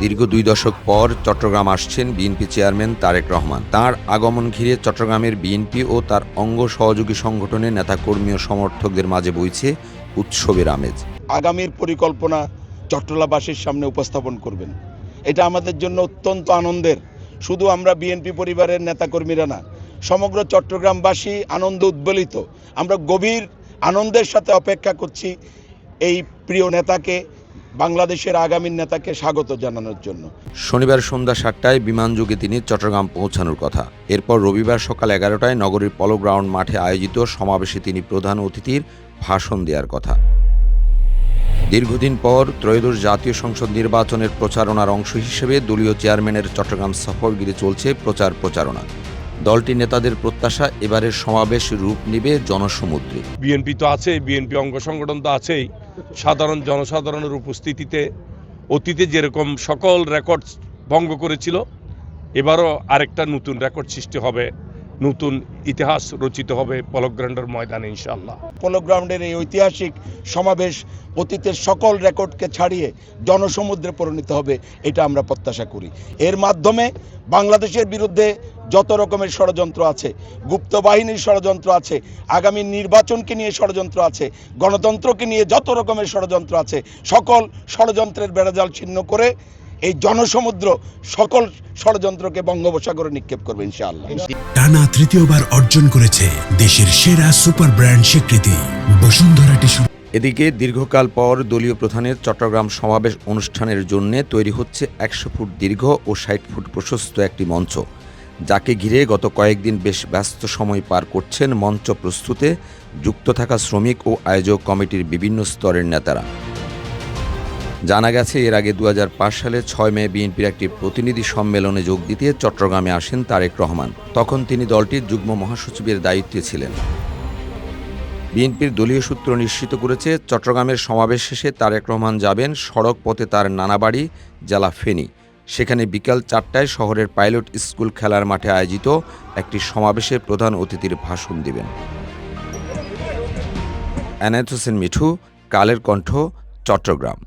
দীর্ঘ 2 দশক পর চট্টগ্রাম আসছেন বিএনপি চেয়ারম্যান তারেক রহমান। তার আগমন ঘিরে চট্টগ্রামের বিএনপি ও তার অঙ্গ সহযোগী সংগঠনের নেতাকর্মী ও সমর্থকদের মাঝে বইছে উৎসবের আমেজ। আগামীর পরিকল্পনা চট্টলাবাসীর সামনে উপস্থাপন করবেন, এটা আমাদের জন্য অত্যন্ত আনন্দের। শুধু আমরা বিএনপি পরিবারের নেতাকর্মীরা না, সমগ্র চট্টগ্রামবাসী আনন্দ উদ্বেলিত। আমরা গভীর আনন্দের সাথে অপেক্ষা করছি এই প্রিয় নেতাকে, বাংলাদেশের আগামী নেতাকে স্বাগত জানানোর জন্য। শনিবার সন্ধ্যা 7টায় বিমানযোগে তিনি চট্টগ্রাম পৌঁছানোর কথা। এরপর রবিবার সকাল 11টায় নগরীর পলো গ্রাউন্ড মাঠে আয়োজিত সমাবেশে তিনি প্রধান অতিথির ভাষণ দেওয়ার কথা। দীর্ঘদিন পর ত্রয়োদশ জাতীয় সংসদ নির্বাচনের প্রচারণার অংশ হিসেবে দলীয় চেয়ারম্যানের চট্টগ্রাম সফরগিরি চলছে প্রচারণা। দলটির নেতাদের প্রত্যাশা, এবারের সমাবেশ রূপ নেবে জনসমুদ্রে। বিএনপি তো আছেই, বিএনপি অঙ্গ সংগঠন তো আছেই। সাধারণ জনসাধারণের উপস্থিতিতে অতীতে যেরকম সকল রেকর্ড ভঙ্গ করেছিল, এবারও আরেকটা নতুন রেকর্ড সৃষ্টি হবে, নতুন ইতিহাস রচিত হবে পলো গ্রাউন্ডের ময়দানে ইনশাআল্লাহ। পলো গ্রাউন্ডের এই ঐতিহাসিক সমাবেশ অতীতের সকল রেকর্ডকে ছাড়িয়ে জনসমুদ্রে পরিণত হবে, এটা আমরা প্রত্যাশা করি। এর মাধ্যমে বাংলাদেশের বিরুদ্ধে যত রকমের ষড়যন্ত্র আছে, গুপ্ত বাহিনীর ষড়যন্ত্র আছে, আগামী নির্বাচনকে নিয়ে ষড়যন্ত্র আছে, গণতন্ত্রকে নিয়ে যত রকমের ষড়যন্ত্র আছে, সকল ষড়যন্ত্রের বেড়াজাল ছিন্ন করে এই জনসমুদ্র সকল ষড়যন্ত্রকে বঙ্গোপসাগরে নিক্ষেপ করবে ইনশাআল্লাহ। টানা তৃতীয়বার অর্জন করেছে দেশের সেরা সুপার ব্র্যান্ড স্বীকৃতি বসুন্ধরা টিস্যু। এদিকে দীর্ঘকাল পর দলীয় প্রধানের চট্টগ্রাম সমাবেশ অনুষ্ঠানের জন্য তৈরি হচ্ছে 100 ফুট দীর্ঘ ও 60 ফুট প্রশস্ত একটি মঞ্চ, যাকে ঘিরে গত কয়েকদিন বেশ ব্যস্ত সময় পার করছেন মঞ্চ প্রস্তুতে যুক্ত থাকা শ্রমিক ও আয়োজক কমিটির বিভিন্ন স্তরের নেতারা। জানা গেছে, এর আগে 2005 সালে 6 মে বিএনপির একটি প্রতিনিধি সম্মেলনে যোগ দিতে চট্টগ্রামে আসেন তারেক রহমান। তখন তিনি দলটির যুগ্ম মহাসচিবের দায়িত্বে ছিলেন। বিএনপির দলীয় সূত্র নিশ্চিত করেছে, চট্টগ্রামের সমাবেশ শেষে তারেক রহমান যাবেন সড়ক পথে তার নানাবাড়ি জেলা ফেনী। সেখানে বিকাল 4টায় শহরের পাইলট স্কুল খেলার মাঠে আয়োজিত একটি সমাবেশে প্রধান অতিথির ভাষণ দেবেন। এনায়েত হোসেন মিঠু, কালের কণ্ঠ, চট্টগ্রাম।